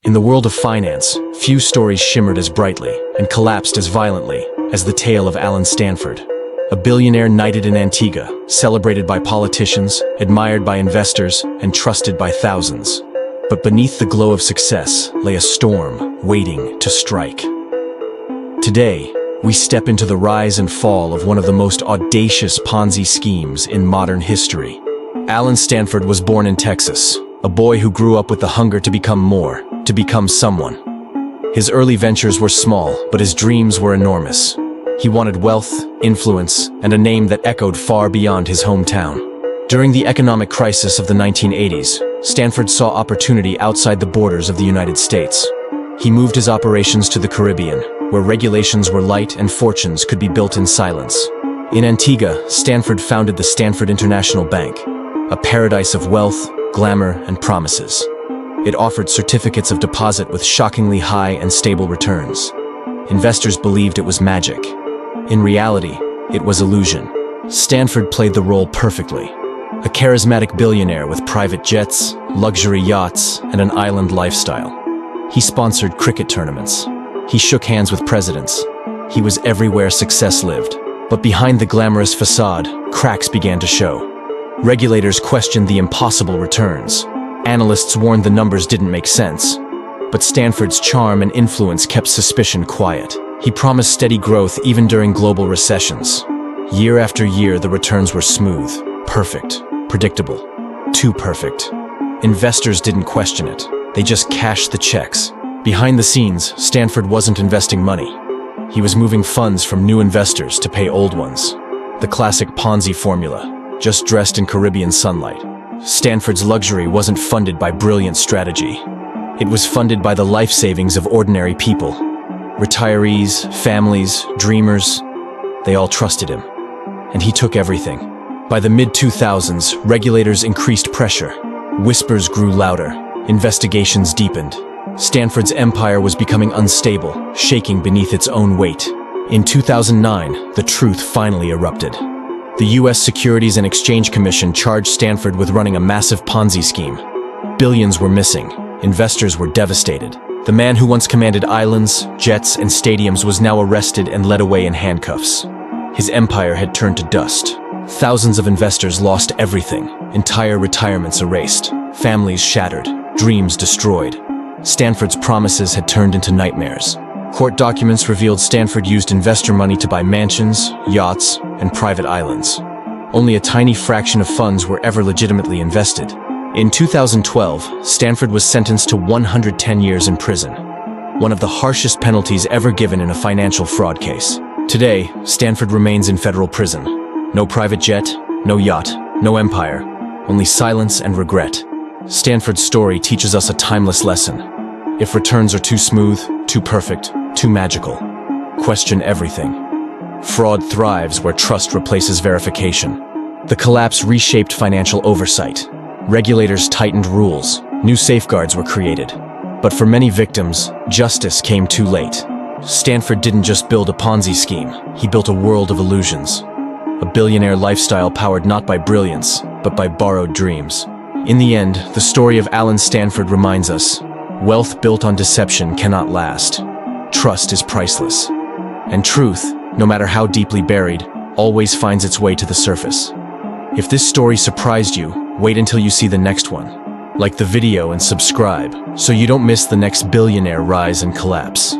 In the world of finance, few stories shimmered as brightly and collapsed as violently as the tale of Allen Stanford. A billionaire knighted in Antigua, celebrated by politicians, admired by investors, and trusted by thousands. But beneath the glow of success lay a storm waiting to strike. Today, we step into the rise and fall of one of the most audacious Ponzi schemes in modern history. Allen Stanford was born in Texas, a boy who grew up with the hunger to become more, to become someone. His early ventures were small, but his dreams were enormous. He wanted wealth, influence, and a name that echoed far beyond his hometown. During the economic crisis of the 1980s, Stanford saw opportunity outside the borders of the United States. He moved his operations to the Caribbean, where regulations were light and fortunes could be built in silence. In Antigua, Stanford founded the Stanford International Bank, a paradise of wealth, glamour, and promises. It offered certificates of deposit with shockingly high and stable returns. Investors believed it was magic. In reality, it was illusion. Stanford played the role perfectly. A charismatic billionaire with private jets, luxury yachts, and an island lifestyle. He sponsored cricket tournaments. He shook hands with presidents. He was everywhere success lived. But behind the glamorous facade, cracks began to show. Regulators questioned the impossible returns. Analysts warned the numbers didn't make sense. But Stanford's charm and influence kept suspicion quiet. He promised steady growth even during global recessions. Year after year, the returns were smooth, perfect, predictable, too perfect. Investors didn't question it. They just cashed the checks. Behind the scenes, Stanford wasn't investing money. He was moving funds from new investors to pay old ones. The classic Ponzi formula, just dressed in Caribbean sunlight. Stanford's luxury wasn't funded by brilliant strategy. It was funded by the life savings of ordinary people. Retirees, families, dreamers, they all trusted him. And he took everything. By the mid-2000s, regulators increased pressure. Whispers grew louder. Investigations deepened. Stanford's empire was becoming unstable, shaking beneath its own weight. In 2009, the truth finally erupted. The U.S. Securities and Exchange Commission charged Stanford with running a massive Ponzi scheme. Billions were missing. Investors were devastated. The man who once commanded islands, jets, and stadiums was now arrested and led away in handcuffs. His empire had turned to dust. Thousands of investors lost everything. Entire retirements erased. Families shattered. Dreams destroyed. Stanford's promises had turned into nightmares. Court documents revealed Stanford used investor money to buy mansions, yachts, and private islands. Only a tiny fraction of funds were ever legitimately invested. In 2012, Stanford was sentenced to 110 years in prison, one of the harshest penalties ever given in a financial fraud case. Today, Stanford remains in federal prison. No private jet, no yacht, no empire, only silence and regret. Stanford's story teaches us a timeless lesson. If returns are too smooth, too perfect, too magical, question everything. Fraud thrives where trust replaces verification. The collapse reshaped financial oversight. Regulators tightened rules. New safeguards were created. But for many victims, justice came too late. Stanford didn't just build a Ponzi scheme. He built a world of illusions. A billionaire lifestyle powered not by brilliance, but by borrowed dreams. In the end, the story of Allen Stanford reminds us, wealth built on deception cannot last. Trust is priceless. And truth, no matter how deeply buried, always finds its way to the surface. If this story surprised you, wait until you see the next one. Like the video and subscribe, so you don't miss the next billionaire rise and collapse.